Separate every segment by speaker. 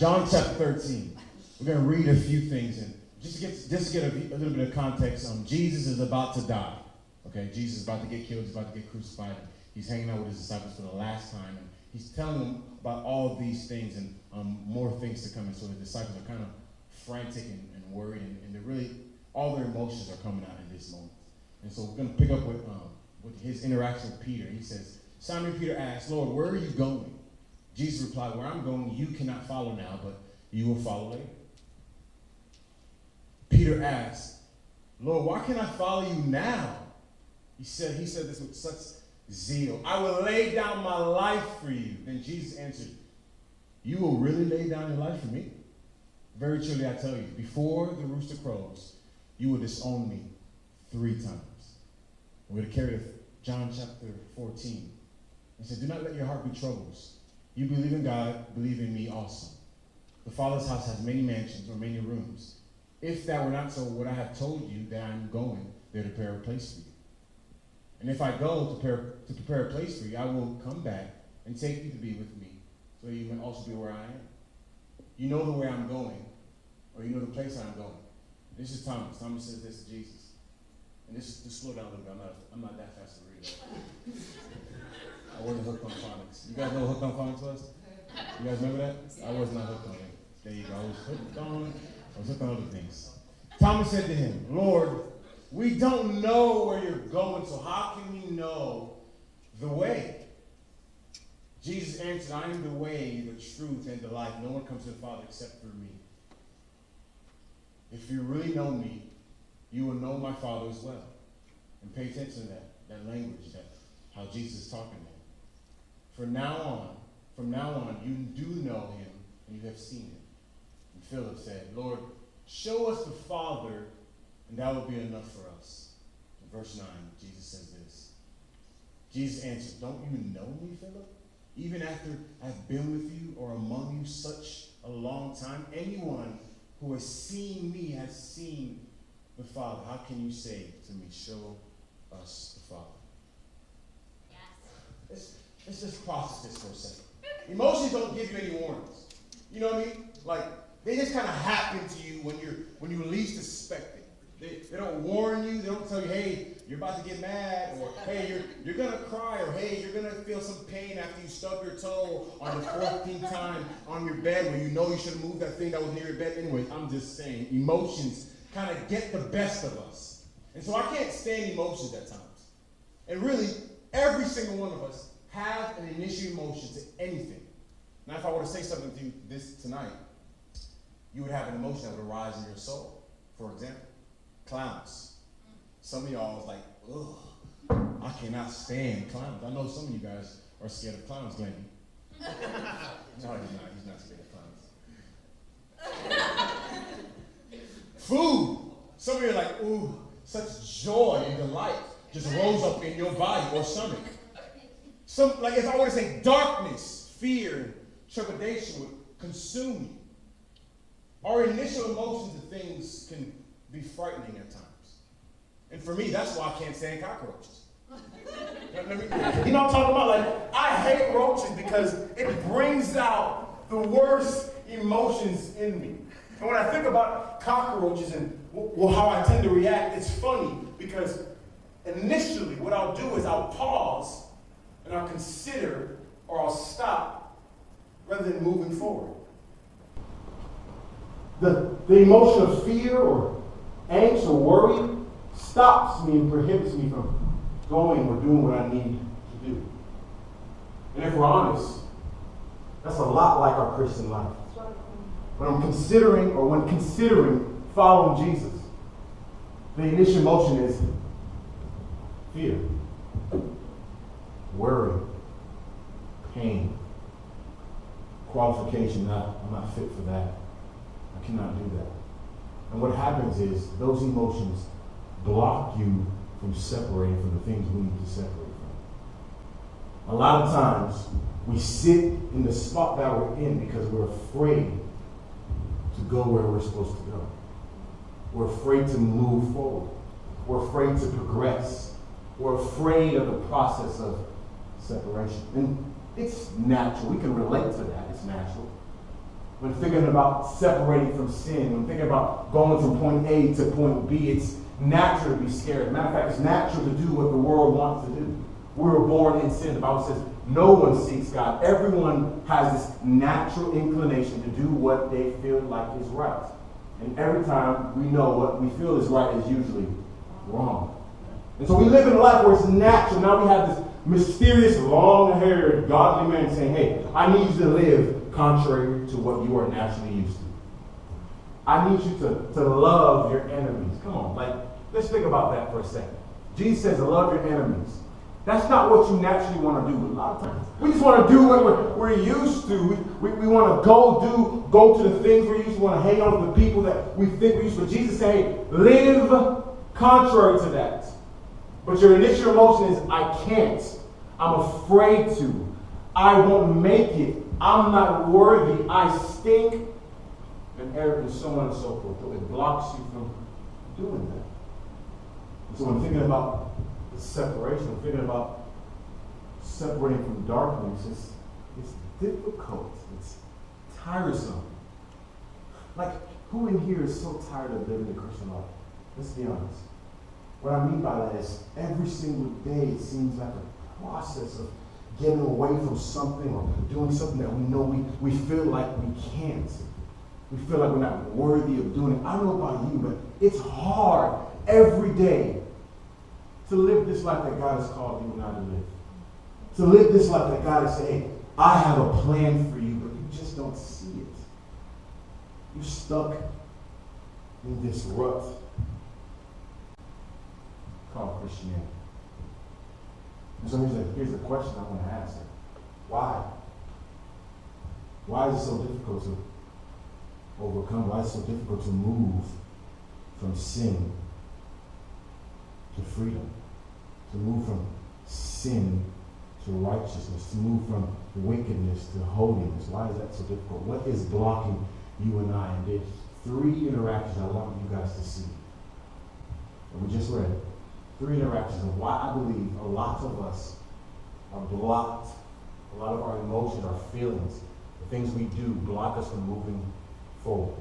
Speaker 1: John chapter 13. We're going to read a few things. And just to get a little bit of context, Jesus is about to die. Okay, Jesus is about to get killed. He's about to get crucified. He's hanging out with his disciples for the last time. And he's telling them about all of these things and more things to come. And so the disciples are kind of frantic and worried. And they're really, all their emotions are coming out in this moment. And so we're going to pick up with his interaction with Peter. He says, Simon Peter asked, Lord, where are you going? Jesus replied, where I'm going, you cannot follow now, but you will follow later. Peter asked, Lord, why can't I follow you now? He said this with such zeal. I will lay down my life for you. Then Jesus answered, you will really lay down your life for me? Very truly I tell you, before the rooster crows, you will disown me 3 times. We're going to carry to John chapter 14. He said, do not let your heart be troubled. You believe in God, believe in me also. The Father's house has many mansions or many rooms. If that were not so, would I have told you that I'm going there to prepare a place for you? And if I go to prepare a place for you, I will come back and take you to be with me, so you may also be where I am. You know the way I'm going, or you know the place I'm going. This is Thomas. Thomas says this to Jesus. And this just slow down a little bit. I'm not that fast to read. I wasn't hooked on phonics. You guys know what hooked on phonics was? You guys remember that? I was not hooked on it. There you go. I was hooked on other things. Thomas said to him, Lord, we don't know where you're going, so how can we know the way? Jesus answered, I am the way, the truth, and the life. No one comes to the Father except through me. If you really know me, you will know my Father as well. And pay attention to that language, how Jesus is talking there. From now on, you do know him, and you have seen him. And Philip said, Lord, show us the Father, and that will be enough for us. In verse 9, Jesus says this. Jesus answered, don't you know me, Philip? Even after I've been with you or among you such a long time, anyone who has seen me has seen the Father. How can you say to me, show us the Father? Yes. Let's just process this for a second. Emotions don't give you any warnings. You know what I mean? Like, they just kind of happen to you when you least expect it. They don't warn you. They don't tell you, hey, you're about to get mad, or hey, you're going to cry, or hey, you're going to feel some pain after you stub your toe on the 14th time on your bed when you know you should have moved that thing that was near your bed. Anyway, I'm just saying, emotions kind of get the best of us. And so I can't stand emotions at times. And really, every single one of us have an initial emotion to anything. Now, if I were to say something to you this tonight, you would have an emotion that would arise in your soul. For example, clowns. Some of y'all is like, ugh, I cannot stand clowns. I know some of you guys are scared of clowns, Glendy. No, he's not. He's not scared of clowns. Food. Some of you are like, ooh, such joy and delight just rose up in your body or stomach. Some, like if I were to say darkness, fear, and trepidation would consume you. Our initial emotions to things can be frightening at times. And for me, that's why I can't stand cockroaches. You know what I'm talking about? Like, I hate roaches because it brings out the worst emotions in me. And when I think about cockroaches and how I tend to react, it's funny because initially what I'll do is I'll pause and I'll consider or I'll stop rather than moving forward. The emotion of fear or angst or worry stops me and prohibits me from going or doing what I need to do. And if we're honest, that's a lot like our Christian life. When considering following Jesus, the initial emotion is fear, worry, pain, qualification, I'm not fit for that. I cannot do that. And what happens is those emotions block you from separating from the things we need to separate from. A lot of times, we sit in the spot that we're in because we're afraid to go where we're supposed to go. We're afraid to move forward. We're afraid to progress. We're afraid of the process of separation. And it's natural. We can relate to that. It's natural.
Speaker 2: when thinking about separating from sin, when thinking about going from point A to point B, it's natural to be scared. Matter of fact, it's natural to do what the world wants to do. We were born in sin. The Bible says no one seeks God. Everyone has this natural inclination to do what they feel like is right. And every time we know what we feel is right is usually wrong. And so we live in a life where it's natural. Now we have this mysterious, long-haired, godly man saying, hey, I need you to live contrary to what you are naturally used to. I need you to love your enemies. Come on, let's think about that for a second. Jesus says, love your enemies. That's not what you naturally want to do a lot of times. We just want to do what we're used to. We want to go to the things we're used to. We want to hang out with the people that we think we're used to. But Jesus said, hey, live contrary to that. But your initial emotion is, I can't. I'm afraid to. I won't make it. I'm not worthy. I stink. And arrogant, and so on and so forth. So it blocks you from doing that. And so when thinking about the separation, when thinking about separating from darkness, it's difficult. It's tiresome. Like, who in here is so tired of living the Christian life? Let's be honest. What I mean by that is every single day it seems like a process of getting away from something or doing something that we know we feel like we can't. We feel like we're not worthy of doing it. I don't know about you, but it's hard every day to live this life that God has called you and I to live. To live this life that God has said, hey, I have a plan for you, but you just don't see it. You're stuck in this rut called Christianity. And so here's the question I want to ask. Why? Why is it so difficult to overcome? Why is it so difficult to move from sin to freedom? To move from sin to righteousness? To move from wickedness to holiness? Why is that so difficult? What is blocking you and I? And there's 3 interactions I want you guys to see. And we just read it. 3 interactions of why I believe a lot of us are blocked. A lot of our emotions, our feelings, the things we do block us from moving forward.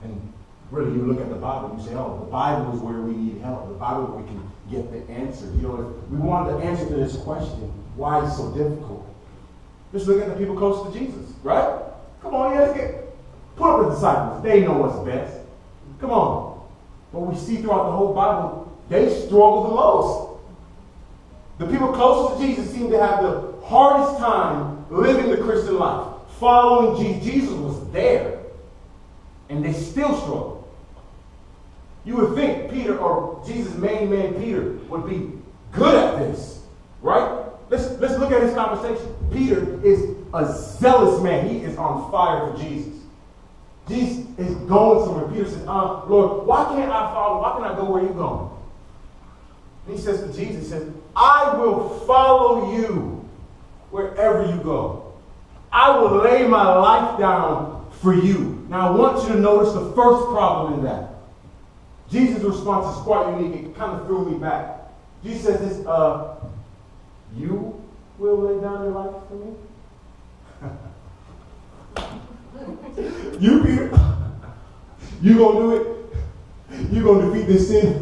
Speaker 2: And really, you look at the Bible and you say, oh, the Bible is where we need help. The Bible is where we can get the answer. You know, if we wanted the answer to this question, why is it so difficult? Just look at the people close to Jesus, right? Come on, put up the disciples. They know what's best. Come on. But we see throughout the whole Bible, they struggle the most. The people closest to Jesus seem to have the hardest time living the Christian life, following Jesus. Jesus was there, and they still struggle. You would think Peter, or Jesus' main man Peter, would be good at this, right? Let's look at his conversation. Peter is a zealous man. He is on fire for Jesus. Jesus is going somewhere. Peter says, Lord, why can't I follow? Why can't I go where you're going? And he says to Jesus, he says, I will follow you wherever you go. I will lay my life down for you. Now I want you to notice the first problem in that. Jesus' response is quite unique. It kind of threw me back. Jesus says this, you will lay down your life for me? You, Peter? You gonna do it? You gonna defeat this sin?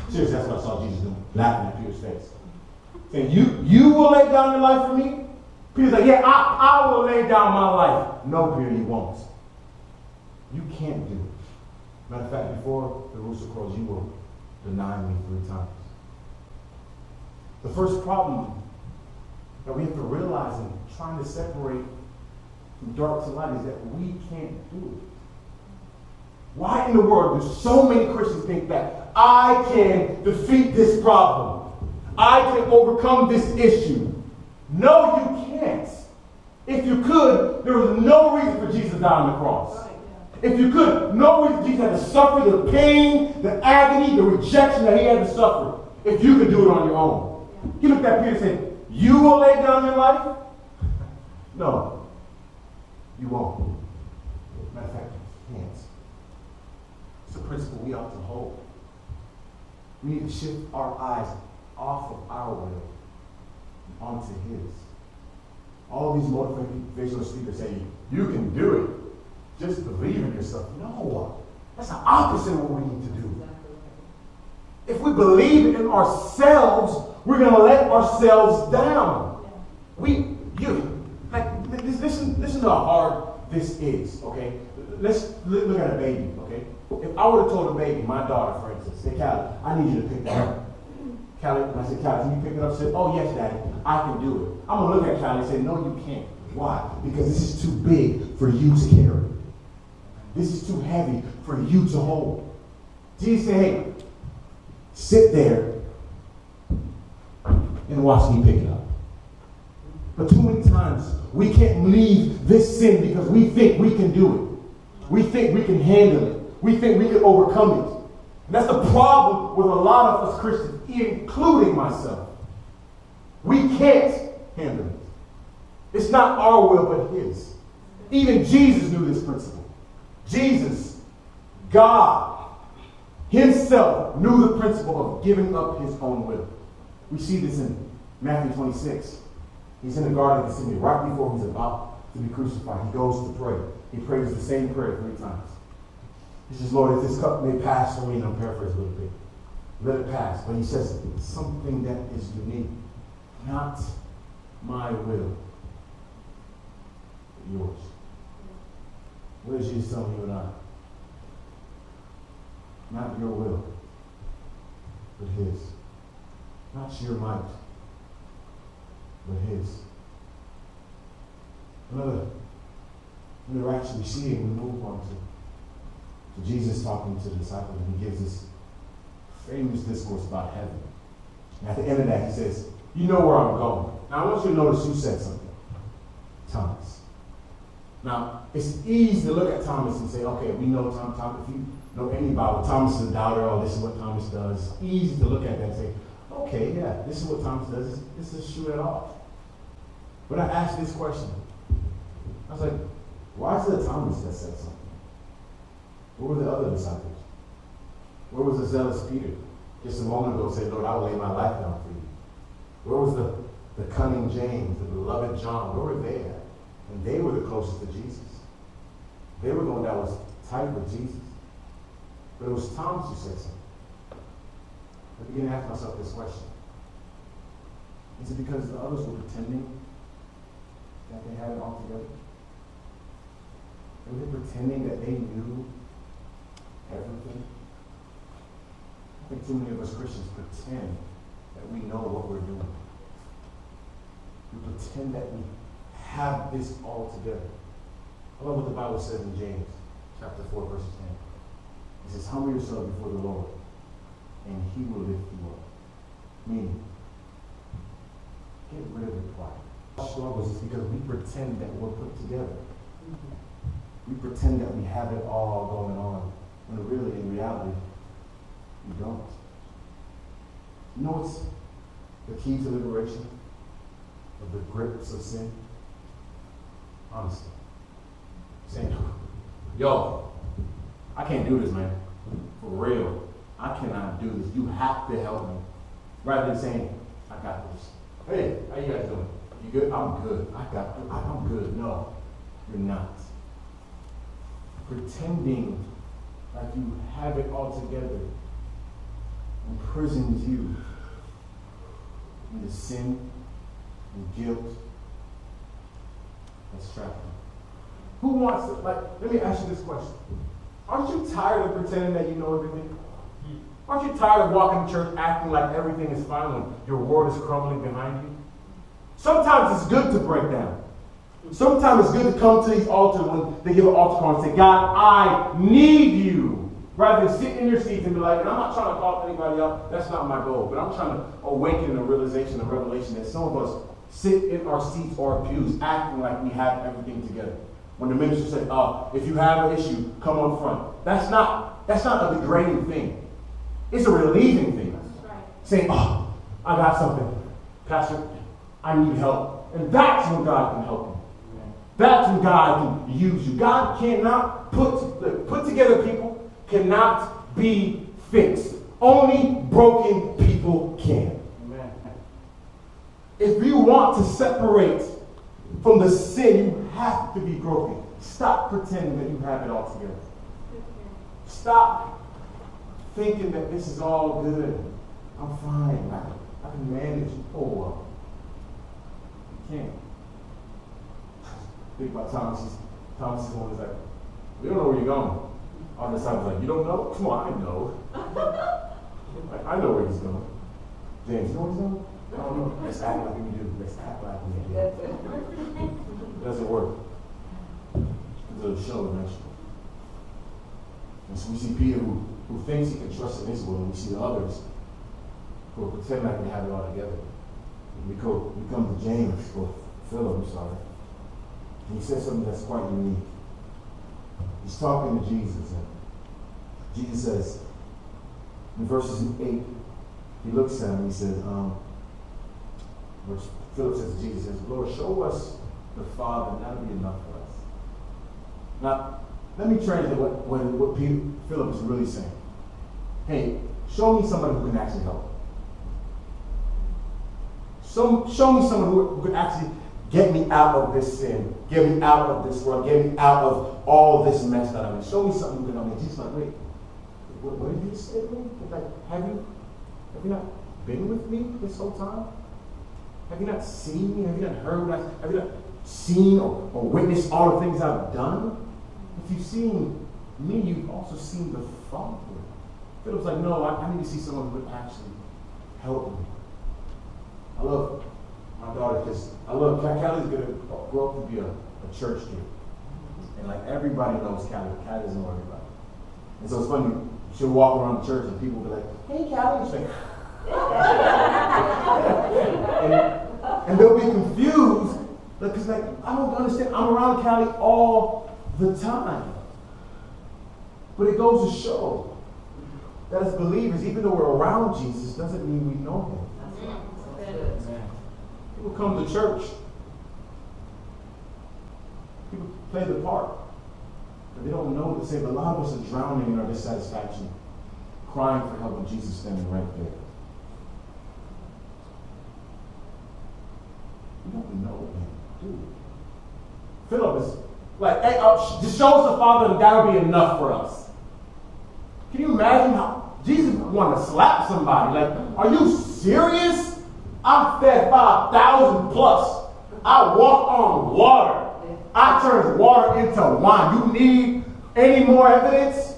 Speaker 2: Seriously, that's what I saw Jesus doing, laughing at Peter's face. Saying, you will lay down your life for me? Peter's like, yeah, I will lay down my life. No, Peter, you won't. You can't do it. Matter of fact, before the rooster crows, you will deny me 3 times. The first problem that we have to realize in trying to separate from dark to light is that we can't do it. Why in the world do so many Christians think that I can defeat this problem? I can overcome this issue? No, you can't. If you could, there was no reason for Jesus to die on the cross. If you could, no reason Jesus had to suffer the pain, the agony, the rejection that he had to suffer if you could do it on your own. He looked at Peter and said, you will lay down your life? No, you won't. Matter of fact, you can't. It's a principle we ought to hold. We need to shift our eyes off of our will onto his. All these motivational speakers say, you can do it. Just believe in yourself. No, that's the opposite of what we need to do. If we believe in ourselves, we're going to let ourselves down. Listen to how hard this is, okay? Let's look at a baby, okay? If I would have told a baby, my daughter, for instance, say, Callie, I need you to pick that up. Callie, and I said, Callie, can you pick it up? She said, oh, yes, Daddy, I can do it. I'm going to look at Callie and say, no, you can't. Why? Because this is too big for you to carry. This is too heavy for you to hold. Jesus said, hey, sit there and watch me pick it up. But too many times, we can't leave this sin because we think we can do it. We think we can handle it. We think we can overcome it. And that's the problem with a lot of us Christians, including myself. We can't handle it. It's not our will, but His. Even Jesus knew this principle. Jesus, God, Himself knew the principle of giving up His own will. We see this in Matthew 26. He's in the Garden of Gethsemane right before He's about to be crucified. He goes to pray. He prays the same prayer 3 times. He says, Lord, if this cup may pass from me, and I'm paraphrasing a little bit, let it pass. But He says something that is unique. Not my will, but yours. What is Jesus telling you and I? Not your will, but His. Not your might, but His. Another interaction we see and we move on to Jesus talking to the disciples, and He gives this famous discourse about heaven. And at the end of that, He says, you know where I'm going. Now, I want you to notice who said something. Thomas. Now, it's easy to look at Thomas and say, okay, we know Thomas. If you know any Bible, Thomas is a doubter. Oh, this is what Thomas does. It's easy to look at that and say, okay, yeah, this is what Thomas does. This is shoot it off. But I asked this question. I was like, why is it Thomas that said something? Where were the other disciples? Where was the zealous Peter? Just a moment ago said, Lord, I will lay my life down for you. Where was the cunning James, the beloved John? Where were they at? And they were the closest to Jesus. They were the one that was tight with Jesus. But it was Thomas who said something. I began to ask myself this question. Is it because the others were pretending that they had it all together? Were they pretending that they knew everything? I think too many of us Christians pretend that we know what we're doing. We pretend that we have this all together. I love what the Bible says in James chapter 4, verse 10. It says, humble yourself before the Lord, and He will lift you up. Meaning, get rid of the pride. Our struggles is because we pretend that we're put together. We pretend that we have it all going on, when really, in reality, we don't. You know what's the key to liberation of the grips of sin? Honesty. Saying, yo, I can't do this, man. For real. I cannot do this. You have to help me. Rather than saying, I got this. Hey, how you guys doing? You good? I'm good. I'm good. No, you're not. Pretending like you have it all together imprisons you into sin and guilt that's trapped you. Who wants to, let me ask you this question. Aren't you tired of pretending that you know everything? Aren't you tired of walking to church acting like everything is fine when your world is crumbling behind you? Sometimes it's good to break down. Sometimes it's good to come to these altars when they give an altar call and say, God, I need you. Rather than sit in your seats and be like, and I'm not trying to call anybody up, that's not my goal, but I'm trying to awaken a realization, a revelation that some of us sit in our seats or pews acting like we have everything together. When the minister said, if you have an issue, come on front. That's not a degrading thing. It's a relieving thing. Right. Saying, I got something. Pastor, I need help. And that's when God can help you. That's when God can use you. God cannot put together people cannot be fixed. Only broken people can. Amen. If you want to separate From the sin, you have to be broken. Stop pretending that you have it all together. Stop thinking that this is all good. I'm fine. I can manage. Oh, well. You can't. Think about Thomas. Thomas is one who's like, we don't know where you're going. All the time, like, you don't know? Come on, I know. Like, I know where he's going. James, you know where he's going? I don't know. Let's act like we do. Let's act like we do. It doesn't work. It'll show eventually. And so we see Peter who thinks he can trust in his will, and we see the others who pretend like they have it all together. And we come to James, or Philip, I'm sorry. And he says something that's quite unique. He's talking to Jesus, and Jesus says, in verses 8, he looks at him and he says, Philip says to Jesus, says, Lord, show us the Father, and that'll be enough for us. Now, let me translate what Philip is really saying. Hey, show me somebody who can actually help. Show me someone who could actually get me out of this sin, get me out of this world, get me out of all this mess that I'm in. Show me something who can help me. Jesus like, wait, what did you say to me? Like, have you not been with me this whole time? Have you not seen me? Have you not heard? Have you not seen or witnessed all the things I've done? If you've seen me, you've also seen the Father. Philip's like, no, I need to see someone who would actually help me. I love my daughter because Callie's going to grow up to be a church kid. And like everybody knows Callie. Callie doesn't know everybody. And so it's funny, she'll walk around the church and people will be like, hey Callie. She's like, and they'll be confused because like, I don't understand. I'm around Callie all the time. But it goes to show that as believers, even though we're around Jesus, doesn't mean we know him. People come to church. People play the part. But they don't know what to say. But a lot of us are drowning in our dissatisfaction, crying for help, and Jesus standing right there. We don't know him, do we? Philip is like, hey, just show us the Father and that'll be enough for us. Can you imagine how Jesus would want to slap somebody? Like, are you serious? I fed 5,000 plus. I walked on water. I turned water into wine. You need any more evidence?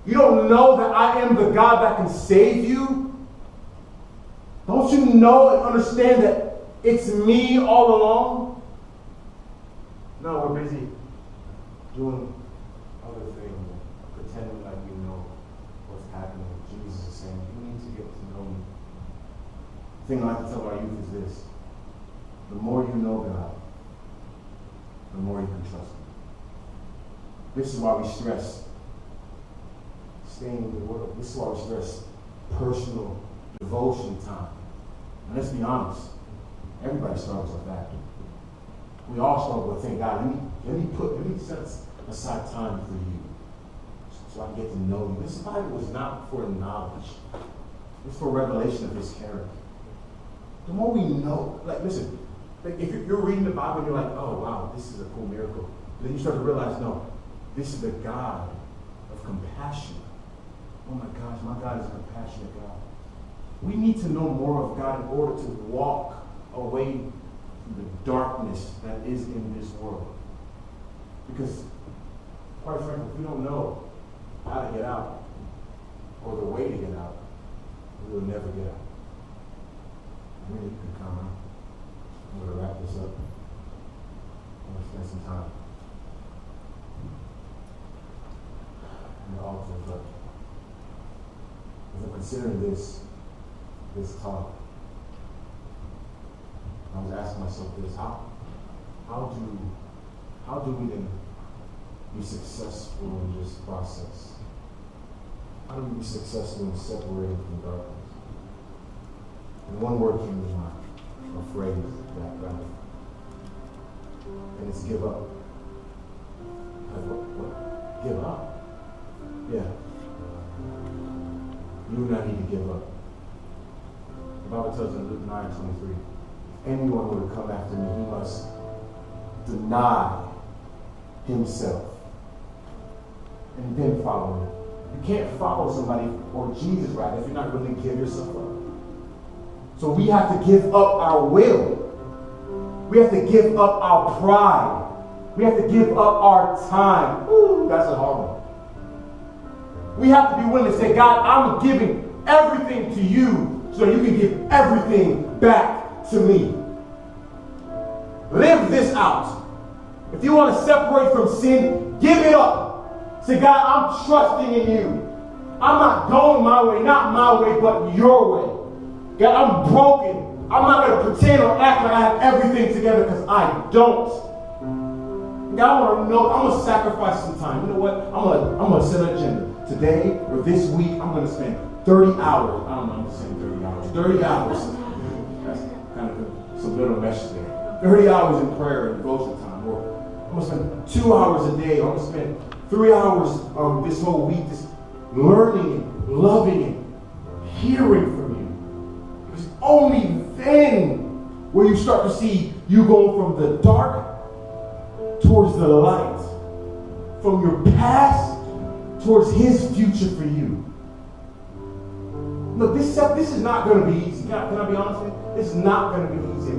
Speaker 2: You don't know that I am the God that can save you? Don't you know and understand that it's me all along? No, we're busy doing other things, pretending like we know what's happening. Jesus is saying, you need to get to know me. The thing I like to tell our youth is this: the more you know God, the more you can trust him. This is why we stress staying in the Word. This is why we stress personal devotion time. And let's be honest, everybody struggles with that. We all struggle with saying, God, let me set aside time for you so I can get to know you. This Bible is not for knowledge. It's for revelation of his character. The more we know, like listen, like if you're reading the Bible and you're like, oh wow, this is a cool miracle. Then you start to realize, no, this is the God of compassion. Oh my gosh, my God is a compassionate God. We need to know more of God in order to walk away from the darkness that is in this world. Because, quite frankly, if we don't know how to get out or the way to get out, we will never get out. I mean, you can come out. I'm going to wrap this up. I'm going to spend some time in the altar, but as I'm considering this talk, I was asking myself this: how do we then be successful in this process? How do we be successful in separating from darkness? And one word came to mind, a phrase that rather, and it's give up. Like, what? Give up? Yeah. You and I need to give up. The Bible tells us in Luke 9:23, anyone who would come after me, he must deny himself and then follow me. You can't follow somebody, or Jesus, right, if you're not willing to give yourself up. So we have to give up our will. We have to give up our pride. We have to give up our time. Ooh, that's a hard one. We have to be willing to say, God, I'm giving everything to you so you can give everything back to me. Live this out. If you want to separate from sin, give it up. Say, God, I'm trusting in you. I'm not going my way, not my way, but your way. God, I'm broken. I'm not going to pretend or act like I have everything together because I don't. God, I want to know, I'm going to sacrifice some time. You know what? I'm going to set an agenda. Today or this week, I'm going to spend 30 hours. I don't know, I'm just saying 30 hours. 30 hours. That's kind of a subliminal message there. 30 hours in prayer and devotion time. Or I'm going to spend 2 hours a day. Or I'm going to spend 3 hours this whole week just learning and loving and hearing from you. Because only then will you start to see you go from the dark towards the light. From your past towards his future for you. Look, this is not going to be easy. Can I be honest with you? It's not going to be easy.